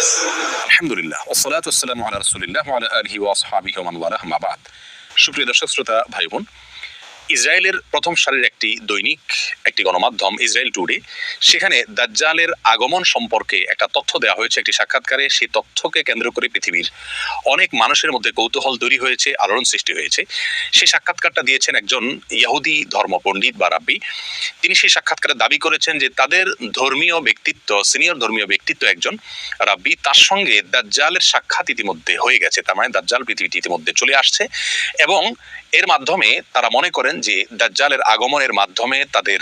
আলহামদুলিল্লাহ ওয়াসসালাতু ওয়াসসালামু আলা রাসূলিল্লাহ ওয়া আলা আলিহি ওয়া আসহাবিহি ওয়া মান ওয়ালাহু আম্মা বা'দ। সুপ্রিয় দর্শক শ্রোতা ভাই বোন, ইসরায়েলের প্রথম সারির একটি দৈনিক, একটি গণমাধ্যম ইসরায়েল টুডে, সেখানে দাজ্জালের আগমন সম্পর্কে একটা তথ্য দেওয়া হয়েছে একটি সাক্ষাৎকারে। সেই তথ্যকে কেন্দ্র করে পৃথিবীর অনেক মানুষের মধ্যে কৌতূহল তৈরি হয়েছে, আলোড়ন সৃষ্টি হয়েছে। সেই সাক্ষাৎকারটা দিয়েছেন একজন ইহুদি ধর্ম পণ্ডিত বা রাব্বি। তিনি সেই সাক্ষাৎকারে দাবি করেছেন যে তাদের ধর্মীয় ব্যক্তিত্ব, সিনিয়র ধর্মীয় ব্যক্তিত্ব একজন রাব্বি, তার সঙ্গে দাজ্জালের সাক্ষাৎ ইতিমধ্যে হয়ে গেছে। তার মানে দাজ্জাল পৃথিবীতে ইতিমধ্যে চলে আসছে এবং এর মাধ্যমে তারা মনে করেন যে দাজ্জালের আগমনের মাধ্যমে তাদের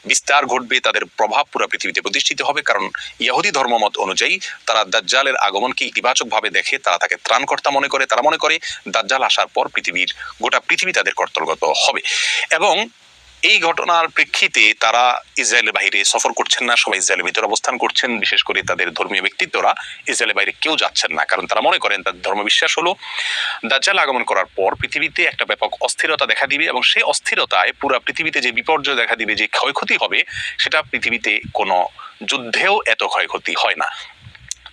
বিস্তার ঘটবে, তাদের প্রভাব পুরো পৃথিবীতে প্রতিষ্ঠিত হবে। কারণ ইহুদি ধর্মমত অনুযায়ী তারা দাজ্জালের আগমনকে ইতিবাচকভাবে দেখে, তারা তাকে ত্রাণকর্তা মনে করে। তারা মনে করে দাজ্জাল আসার পর গোটা পৃথিবী তাদের কর্তৃগত হবে। এবং এই ঘটনার প্রেক্ষিতে তারা ইসরায়েলের বাইরে সফর করছেন না, সবাই ইসরায়েলের ভিতরে অবস্থান করছেন। বিশেষ করে তাদের ধর্মীয় ব্যক্তিত্বরা ইসরায়েলের বাইরে কেউ যাচ্ছেন না, কারণ তারা মনে করেন তাদের ধর্মবিশ্বাস হলো দাজ্জাল আগমন করার পর পৃথিবীতে একটা ব্যাপক অস্থিরতা দেখা দিবে এবং সেই অস্থিরতায় পুরো পৃথিবীতে যে বিপর্যয় দেখা দিবে, যে ক্ষয়ক্ষতি হবে, সেটা পৃথিবীতে কোনো যুদ্ধেও এত ক্ষয়ক্ষতি হয় না।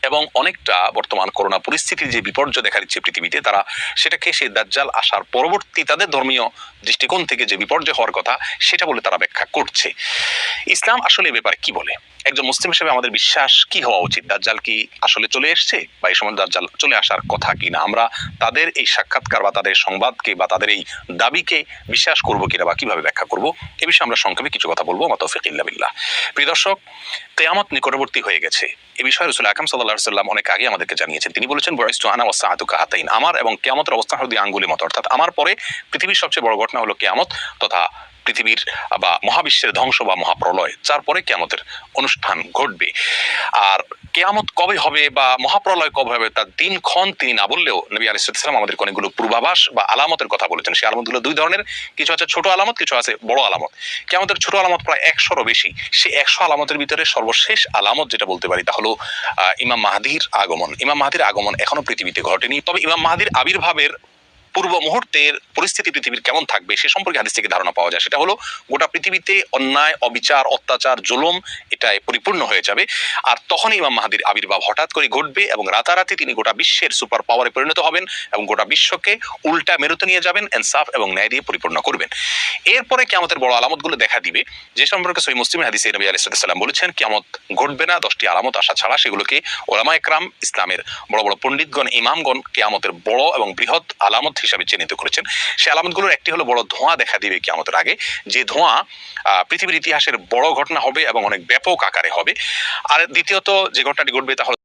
এবং অনেকটা বর্তমান করোনা পরিস্থিতির যে বিপর্যয় দেখা দিচ্ছে পৃথিবীতে, তারা সেটাকে সেই দাজ্জাল আসার পরবর্তী তাদের ধর্মীয় দৃষ্টিকোণ থেকে যে বিপর্যয় হওয়ার কথা সেটা বলে তারা ব্যাখ্যা করছে। ইসলাম আসলে এ ব্যাপারে কি বলে? একজন মুসলিম হিসেবে আমাদের বিশ্বাস কি হওয়া উচিত? দাজ্জাল কি আসলে চলে এসছে, বা এই সময় দাজ্জাল চলে আসার কথা কিনা? আমরা তাদের এই সাক্ষাৎকার বা তাদের সংবাদকে বা তাদের এই দাবিকে বিশ্বাস করবো কিনা বা কিভাবে ব্যাখ্যা করবো, এ বিষয়ে আমরা সংক্ষেপে কিছু কথা বলবো। মা তৌফিক ইল্লা বিল্লাহ। প্রিয় দর্শক, কিয়ামত নিকটবর্তী হয়ে গেছে। এ বিষয়ে রাসূল আকরাম সাল্লাল্লাহু আলাইহি ওয়াসাল্লাম অনেক আগে আমাদেরকে জানিয়েছেন। তিনি বলেছেন, বুইস্তু আনা ওয়াস সাআতু কাহাতাইন, আমার এবং কিয়ামতের অবস্থান হলো দুই আঙ্গুলের মতো। অর্থাৎ আমার পরে পৃথিবীর সবচেয়ে বড় ঘটনা হলো কিয়ামত তথা পৃথিবীর বা মহাবিশ্বের ধ্বংস বা মহাপ্রলয়। তারপরে কিয়ামতের অনুষ্ঠান ঘটবে। আর কিয়ামত কবে হবে বা মহাপ্রলয় কবে হবে তার দিনক্ষণ তিনি না বললেও নবী আলাইহিস সালাম আমাদেরকে অনেকগুলো পূর্বাভাস বা আলামতের কথা বলেছেন। সেই আলামতগুলো দুই ধরনের, কিছু আছে ছোট আলামত, কিছু আছে বড় আলামত। কিয়ামতের ছোট আলামত প্রায় 100-রও বেশি। সেই 100 আলামতের ভিতরে সর্বশেষ আলামত যেটা বলতে পারি তা হলো ইমাম মাহদির আগমন। ইমাম মাহদির আগমন এখনো পৃথিবীতে ঘটেনি, তবে ইমাম মাহদির আবির্ভাবের পূর্ব মুহূর্তের পরিস্থিতি পৃথিবীর কেমন থাকবে সে সম্পর্কে হাদিস থেকে ধারণা পাওয়া যায়। সেটা হলো গোটা পৃথিবীতে অন্যায়, অবিচার, অত্যাচার, জুলুম এটাই পরিপূর্ণ হয়ে যাবে। আর তখনই ইমাম মাহদির আবির্ভাব হঠাৎ করে ঘটবে এবং রাতারাতি তিনি গোটা বিশ্বের সুপার পাওয়ারে পরিণত হবেন এবং গোটা বিশ্বকে উল্টা মেরুতে নিয়ে যাবেন, ইনসাফ এবং ন্যায় দিয়ে পরিপূর্ণ করবেন। এরপরে কিয়ামতের বড় আলামতগুলো দেখা দিবে, যে সম্পর্কে সহিহ মুসলিমের হাদিসে নবী আলাইহিস সালাম বলেছেন কিয়ামত ঘটবে না 10টি আলামত আসা ছাড়া। সেগুলোকে উলামায়ে কেরাম, ইসলামের বড় বড় পণ্ডিতগণ, ইমামগণ কিয়ামতের বড় এবং বৃহৎ আলামত হিসাবে চিহ্নিত করেছেন। সেই আলামতগুলোর একটি হলো বড় ধোঁয়া দেখা দিবে কিয়ামতের আগে, যে ধোঁয়া পৃথিবীর ইতিহাসের বড় ঘটনা হবে এবং অনেক ব্যাপক আকারে হবে। আর দ্বিতীয়ত যে ঘটনাটি ঘটবে তা হলো